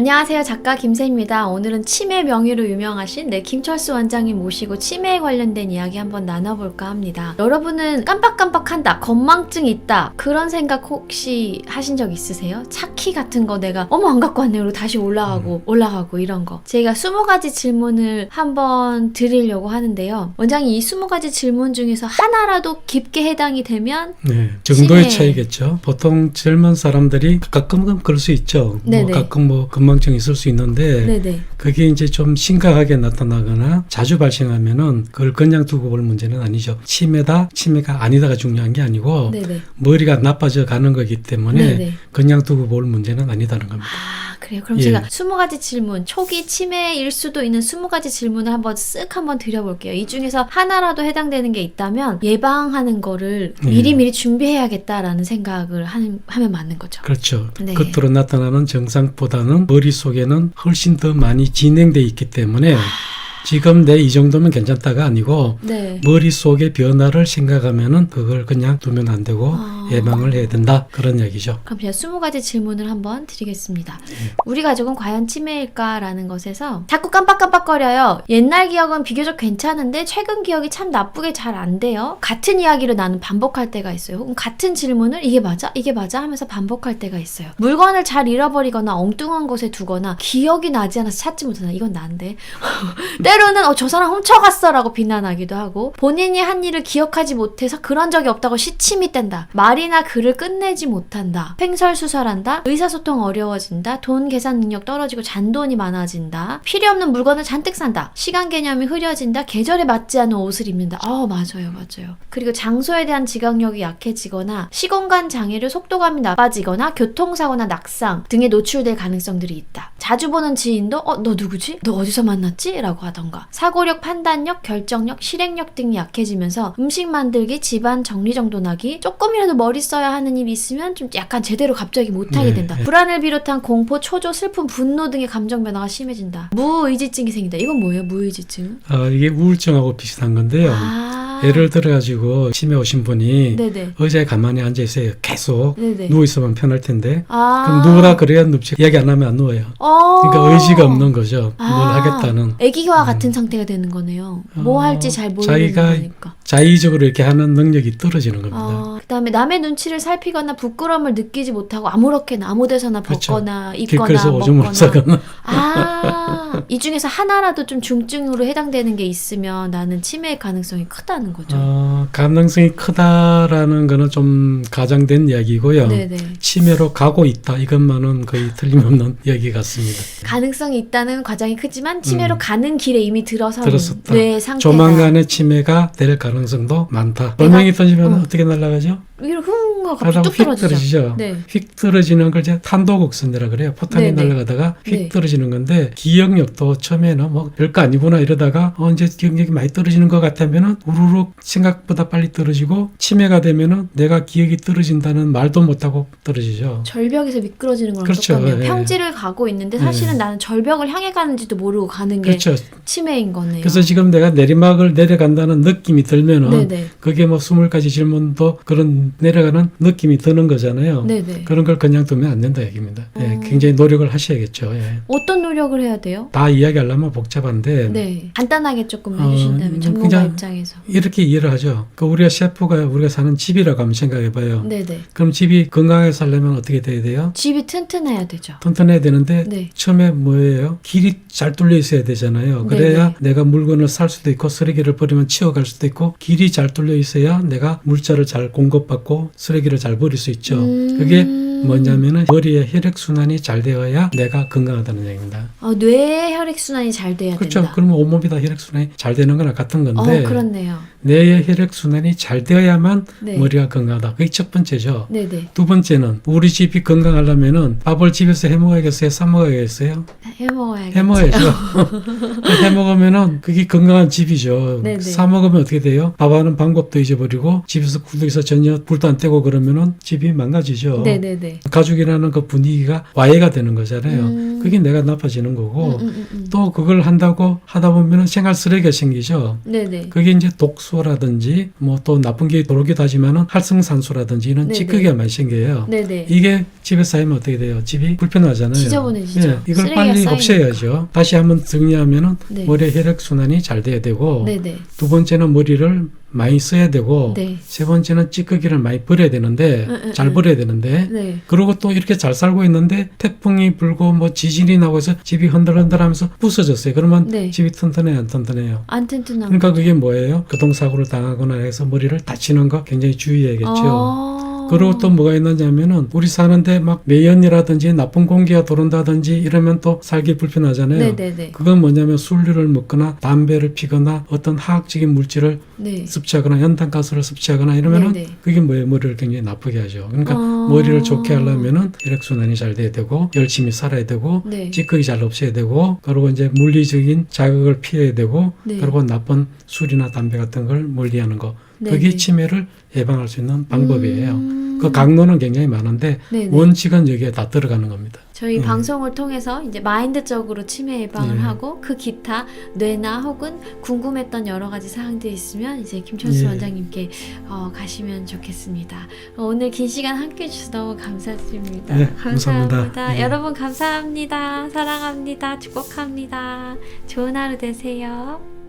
안녕하세요. 작가 김세입니다. 오늘은 치매 명의로 유명하신 김철수 원장님 모시고 치매에 관련된 이야기 한번 나눠볼까 합니다. 여러분은 깜빡깜빡한다, 건망증 있다, 그런 생각 혹시 하신 적 있으세요? 차키 같은 거 내가 안 갖고 왔네 그리고 다시 올라가고 이런 거. 제가 20가지 질문을 한번 드리려고 하는데요. 원장님, 이 20가지 질문 중에서 하나라도 깊게 해당이 되면 정도의 차이겠죠. 보통 젊은 사람들이 가끔 그럴 수 있죠. 가끔 건망증이 있을 수 있는데 그게 이제 좀 심각하게 나타나거나 자주 발생하면은 그걸 그냥 두고 볼 문제는 아니죠. 치매가 아니다가 중요한 게 아니고 머리가 나빠져 가는 거기 때문에 그냥 두고 볼 문제는 아니다는 겁니다. 그래요. 그럼 제가 20가지 질문, 초기 치매일 수도 있는 20가지 질문을 한번 드려볼게요. 이 중에서 하나라도 해당되는 게 있다면 예방하는 거를 미리 준비해야겠다라는 생각을 하면 맞는 거죠. 그렇죠. 겉으로 나타나는 증상보다는 머릿속에는 훨씬 더 많이 진행돼 있기 때문에 지금 내 이 정도면 괜찮다가 아니고 머릿속의 변화를 생각하면은 그걸 그냥 두면 안 되고 예방을 해야 된다, 그런 얘기죠. 그럼 제가 20가지 질문을 한번 드리겠습니다. 우리 가족은 과연 치매일까라는 것에서 자꾸 깜빡깜빡거려요. 옛날 기억은 비교적 괜찮은데 최근 기억이 참 나쁘게 잘 안 돼요. 같은 이야기를 나는 반복할 때가 있어요. 혹은 같은 질문을 이게 맞아 하면서 반복할 때가 있어요. 물건을 잘 잃어버리거나 엉뚱한 곳에 두거나 기억이 나지 않아서 찾지 못하나, 이건 난데 때로는 저 사람 훔쳐갔어 라고 비난하기도 하고, 본인이 한 일을 기억하지 못해서 그런 적이 없다고 시침이 뗀다. 말이나 글을 끝내지 못한다. 횡설수설한다. 의사소통 어려워진다. 돈 계산 능력 떨어지고 잔돈이 많아진다. 필요 없는 물건을 잔뜩 산다. 시간 개념이 흐려진다. 계절에 맞지 않은 옷을 입는다. 맞아요. 그리고 장소에 대한 지각력이 약해지거나 시공간 장애로 속도감이 나빠지거나 교통사고나 낙상 등에 노출될 가능성들이 있다. 자주 보는 지인도 너 누구지? 너 어디서 만났지? 라고 하던가. 사고력, 판단력, 결정력, 실행력 등이 약해지면서 음식 만들기, 집안 정리정돈하기, 조금이라도 머리 써야 하는 일이 있으면 좀 약간 제대로 갑자기 못하게 된다. 불안을 비롯한 공포, 초조, 슬픔, 분노 등의 감정 변화가 심해진다. 무의지증이 생긴다. 이건 뭐예요? 무의지증? 이게 우울증하고 비슷한 건데요. 예를 들어가지고 치매 오신 분이 의자에 가만히 앉아있어요. 계속 누워있으면 편할 텐데 그럼 누우라 그래야 눕지, 이야기 안 하면 안 누워요. 그러니까 의지가 없는 거죠. 뭘 하겠다는. 애기와 같은 상태가 되는 거네요. 뭐 할지 잘 모르는 거니까. 자의적으로 이렇게 하는 능력이 떨어지는 겁니다. 그다음에 남의 눈치를 살피거나 부끄러움을 느끼지 못하고 아무렇게나 아무 데서나 벗거나 입거나 길거리에서 오줌을 싸거나. 이 중에서 하나라도 좀 중증으로 해당되는 게 있으면 나는 치매의 가능성이 크다는 거죠. 가능성이 크다라는 거는 좀 가장된 이야기고요. 치매로 가고 있다, 이것만은 거의 틀림없는 이야기 같습니다. 가능성이 있다는 과장이 크지만 치매로 가는 길에 이미 들어섰다. 뇌 상태가. 조만간에 치매가 될 가능성도 많다. 돌멩이 던지면 어떻게 날아가죠? 위로 가다가 뚝 떨어지죠. 휙 떨어지는 걸 이제 탄도곡선이라 그래요. 포탄이 날아가다가 휙 떨어지는 건데, 기억력도 처음에는 별거 아니구나 이러다가 이제 기억력이 많이 떨어지는 것 같으면은 우르륵 생각보다 빨리 떨어지고, 치매가 되면은 내가 기억이 떨어진다는 말도 못하고 떨어지죠. 절벽에서 미끄러지는 거랑 똑같네요. 평지를 가고 있는데 사실은 나는 절벽을 향해 가는지도 모르고 가는 게 치매인 거네요. 그래서 지금 내가 내리막을 내려간다는 느낌이 들면은 그게 20가지 질문도 그런 내려가는 느낌이 드는 거잖아요. 그런 걸 그냥 두면 안 된다 얘기입니다. 굉장히 노력을 하셔야겠죠. 어떤 노력을 해야 돼요? 다 이야기하려면 복잡한데 간단하게 조금 해주신다면 전문가 입장에서. 이렇게 이해를 하죠. 우리가 우리가 사는 집이라고 한번 생각해봐요. 그럼 집이 건강하게 살려면 어떻게 돼야 돼요? 집이 튼튼해야 되죠. 튼튼해야 되는데 처음에 뭐예요? 길이 잘 뚫려 있어야 되잖아요. 그래야 내가 물건을 살 수도 있고, 쓰레기를 버리면 치워갈 수도 있고, 길이 잘 뚫려 있어야 내가 물자를 잘 공급받고 쓰레기를 잘 버릴 수 있죠. 그게 뭐냐면은 머리의 혈액순환이 잘 되어야 내가 건강하다는 얘기입니다. 뇌의 혈액순환이 잘 돼야 된다. 그러면 온몸이 다 혈액순환이 잘 되는 거나 같은 건데, 그렇네요. 뇌의 혈액순환이 잘 되어야만 머리가 건강하다. 그게 첫 번째죠. 두 번째는 우리 집이 건강하려면은 밥을 집에서 해 먹어야겠어요? 사 먹어야겠어요? 해 먹어야죠. 해 먹으면은 그게 건강한 집이죠. 사 먹으면 어떻게 돼요? 밥하는 방법도 잊어버리고 집에서 구석에서 전혀 불도 안 떼고 그러면은 집이 망가지죠. 가족이라는 그 분위기가 와해가 되는 거잖아요. 그게 내가 나빠지는 거고 또 그걸 한다고 하다 보면은 생활 쓰레기가 생기죠. 네네. 그게 이제 독소라든지 뭐 또 나쁜 게 들어오기도 하지만은 활성산소라든지 이런 네네. 찌꺼기가 많이 생겨요. 네네. 이게 집에 쌓이면 어떻게 돼요? 집이 불편하잖아요. 지저분해지죠. 예, 이걸 쓰레기가 빨리 쌓이니까. 없애야죠. 다시 한번 정리하면은 네. 머리의 혈액 순환이 잘 돼야 되고 네네. 두 번째는 머리를 많이 써야 되고 네. 세 번째는 찌꺼기를 많이 버려야 되는데 잘 버려야 되는데 네. 그리고 또 이렇게 잘 살고 있는데 태풍이 불고 뭐 지진이 나고 해서 집이 흔들흔들하면서 부서졌어요. 그러면 네. 집이 튼튼해요, 안 튼튼해요? 안 튼튼한 그러니까 그게 뭐예요? 교통사고를 당하거나 해서 머리를 다치는 거 굉장히 주의해야겠죠. 그리고 또 뭐가 있느냐면은 우리 사는데 막 매연이라든지 나쁜 공기가 들어온다든지 이러면 또 살기 불편하잖아요. 네네네. 그건 뭐냐면 술류를 먹거나 담배를 피거나 어떤 화학적인 물질을 네. 섭취하거나 연탄가스를 섭취하거나 이러면은 네네. 그게 뭐예요? 머리를 굉장히 나쁘게 하죠. 그러니까 머리를 좋게 하려면은 혈액순환이 잘 돼야 되고 열심히 살아야 되고 네. 찌꺼기 잘 없애야 되고 그리고 이제 물리적인 자극을 피해야 되고 네. 그리고 나쁜 술이나 담배 같은 걸 멀리하는 거. 네네. 그게 치매를 예방할 수 있는 방법이에요. 그 강론은 굉장히 많은데 네네. 원칙은 여기에 다 들어가는 겁니다. 저희 방송을 통해서 이제 마인드적으로 치매 예방을 네. 하고 그 기타 뇌나 혹은 궁금했던 여러 가지 사항들이 있으면 이제 김철수 예. 원장님께 가시면 좋겠습니다. 오늘 긴 시간 함께 해주셔서 너무 감사드립니다. 네, 감사합니다. 예. 여러분 감사합니다. 사랑합니다. 축복합니다. 좋은 하루 되세요.